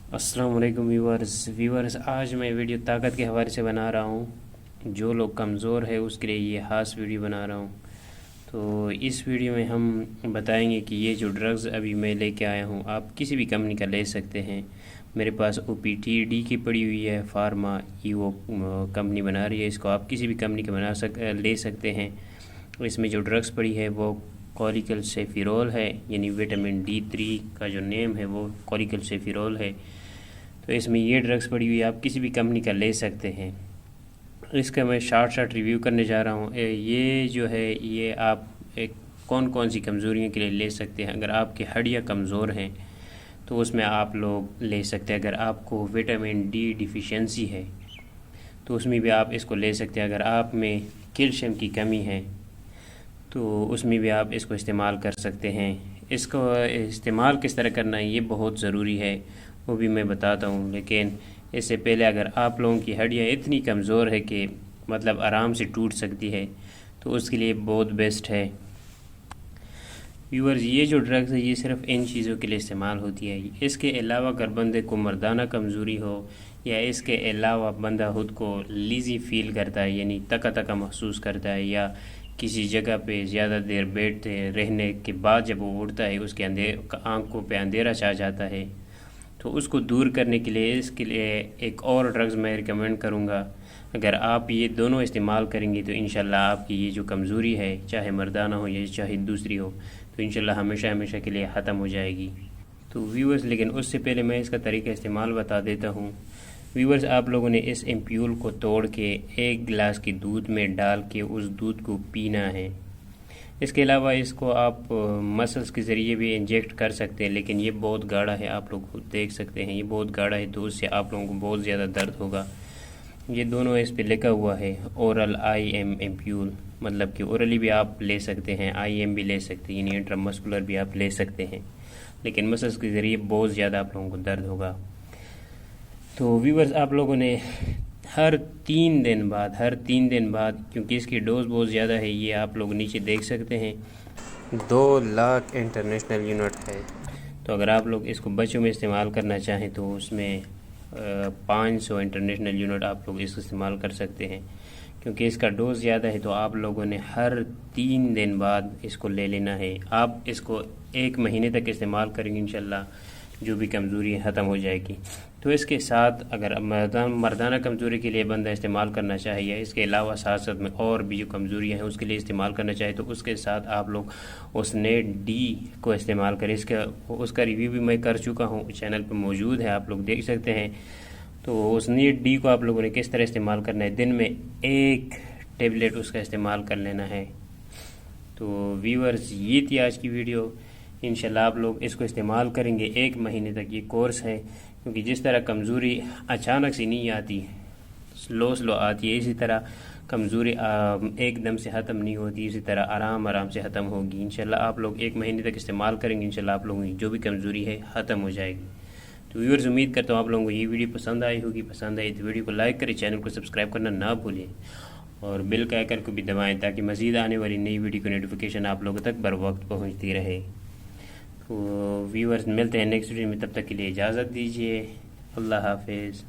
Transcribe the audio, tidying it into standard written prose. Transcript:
अस्सलाम वालेकुम व्यूवर्स आज मैं वीडियो ताकत के हवाले से बना रहा हूँ। जो लोग कमज़ोर है उसके लिए ये ख़ास वीडियो बना रहा हूँ। तो इस वीडियो में हम बताएंगे कि ये जो ड्रग्स अभी मैं लेके आया हूँ आप किसी भी कंपनी का ले सकते हैं। मेरे पास OPTD की पड़ी हुई है, फार्मा वो कंपनी बना रही है इसको, आप किसी भी कंपनी का ले सकते हैं। इसमें जो ड्रग्स पड़ी है वो कॉरिकल सेफिरोल है, यानी विटामिन D3 का जो नेम है वो कॉरिकल सेफिरोल है। तो इसमें ये ड्रग्स पड़ी हुई आप किसी भी कंपनी का ले सकते हैं। इसका मैं शॉर्ट रिव्यू करने जा रहा हूँ। ये जो है ये आप एक कौन कौन सी कमज़ोरियों के लिए ले सकते हैं। अगर आपकी हड्डियाँ कमज़ोर हैं तो उसमें आप लोग ले सकते हैं। अगर आपको विटामिन D डिफिशिएंसी है तो उसमें भी आप इसको ले सकते हैं। अगर आप में कैल्शियम की कमी है तो उसमें भी आप इसको इस्तेमाल कर सकते हैं। इसको इस्तेमाल किस तरह करना है ये बहुत ज़रूरी है, वो भी मैं बताता हूँ। लेकिन इससे पहले अगर आप लोगों की हड्डियाँ इतनी कमज़ोर है कि मतलब आराम से टूट सकती है तो उसके लिए बहुत बेस्ट है। व्यूअर्स, ये जो ड्रग्स है ये सिर्फ इन चीज़ों के लिए इस्तेमाल होती है। इसके अलावा अगर बंदे को मर्दाना कमज़ोरी हो या इसके अलावा बंदा खुद को लीज़ी फील करता है, यानी तका तका महसूस करता है, या किसी जगह पे ज़्यादा देर बैठते रहने के बाद जब वो उठता है उसके आंखों पे अंधेरा छा जाता है, तो उसको दूर करने के लिए इसके लिए एक और ड्रग्स मैं रिकमेंड करूँगा। अगर आप ये दोनों इस्तेमाल करेंगे तो इंशाल्लाह आपकी ये जो कमज़ोरी है, चाहे मर्दाना हो या चाहे दूसरी हो, तो इंशाल्लाह हमेशा हमेशा के लिए ख़त्म हो जाएगी। तो व्यूअर्स, लेकिन उससे पहले मैं इसका तरीका इस्तेमाल बता देता हूँ। व्यूअर्स, आप लोगों ने इस एम्प्यूल को तोड़ के एक गिलास की दूध में डाल के उस दूध को पीना है। इसके अलावा इसको आप मसल्स के ज़रिए भी इंजेक्ट कर सकते हैं, लेकिन ये बहुत गाढ़ा है, आप लोग खुद देख सकते हैं ये बहुत गाढ़ा है, तो उससे आप लोगों को बहुत ज़्यादा दर्द होगा। ये दोनों इस पे लिखा हुआ है ओरल IM एम्प्यूल, मतलब कि ओरली भी आप ले सकते हैं, IM भी ले सकते हैं, यानी इंट्रामस्कुलर भी आप ले सकते हैं, लेकिन मसल्स के ज़रिए बहुत ज़्यादा आप लोगों को दर्द होगा। तो व्यूवर्स, आप लोगों ने हर 3 दिन बाद क्योंकि इसकी डोज बहुत ज़्यादा है, ये आप लोग नीचे देख सकते हैं 2 लाख इंटरनेशनल यूनिट है। तो अगर आप लोग इसको बच्चों में इस्तेमाल करना चाहें तो उसमें 500 इंटरनेशनल यूनिट आप लोग इसको इस्तेमाल कर सकते हैं। क्योंकि इसका डोज ज़्यादा है तो आप लोगों ने हर 3 दिन बाद इसको ले लेना है। आप इसको 1 महीने तक इस्तेमाल करेंगे, इंशाल्लाह जो भी कमज़ोरी है ख़त्म हो जाएगी। तो इसके साथ अगर मर्दाना कमज़ोरी के लिए बंदा इस्तेमाल करना चाहिए, इसके अलावा साथ साथ में और भी जो कमज़ोरियाँ हैं उसके लिए इस्तेमाल करना चाहिए, तो उसके साथ आप लोग OSNET-D को इस्तेमाल करें। उसका रिव्यू भी मैं कर चुका हूँ, चैनल पर मौजूद है, आप लोग देख सकते हैं। तो OSNET-D को आप लोगों ने किस तरह इस्तेमाल करना है, दिन में 1 टेबलेट उसका इस्तेमाल कर लेना है। तो व्यूअर्स, ये थी आज की वीडियो। इंशाल्लाह आप लोग इसको इस्तेमाल करेंगे 1 महीने तक, ये कोर्स है। क्योंकि जिस तरह कमज़ोरी अचानक से नहीं आती, स्लो आती है, इसी तरह कमज़ोरी एकदम से ख़त्म नहीं होती, इसी तरह आराम से ख़त्म होगी। इंशाल्लाह आप लोग 1 महीने तक इस्तेमाल करेंगे, इंशाल्लाह आप लोगों की जो भी कमज़ोरी है ख़त्म हो जाएगी। तो व्यूअर्स, उम्मीद करता हूँ आप लोगों को ये वीडियो पसंद आई होगी। पसंद आई तो वीडियो को लाइक करें, चैनल को सब्सक्राइब करना ना भूलें और बेल का आइकन को भी दबाएँ ताकि मज़ीद आने वाली नई वीडियो की नोटिफिकेशन आप लोगों तक बर वक्त पहुँचती रहे। तो व्यूअर्स, मिलते हैं नेक्स्ट वीडियो में, तब तक के लिए इजाज़त दीजिए। अल्लाह हाफिज़।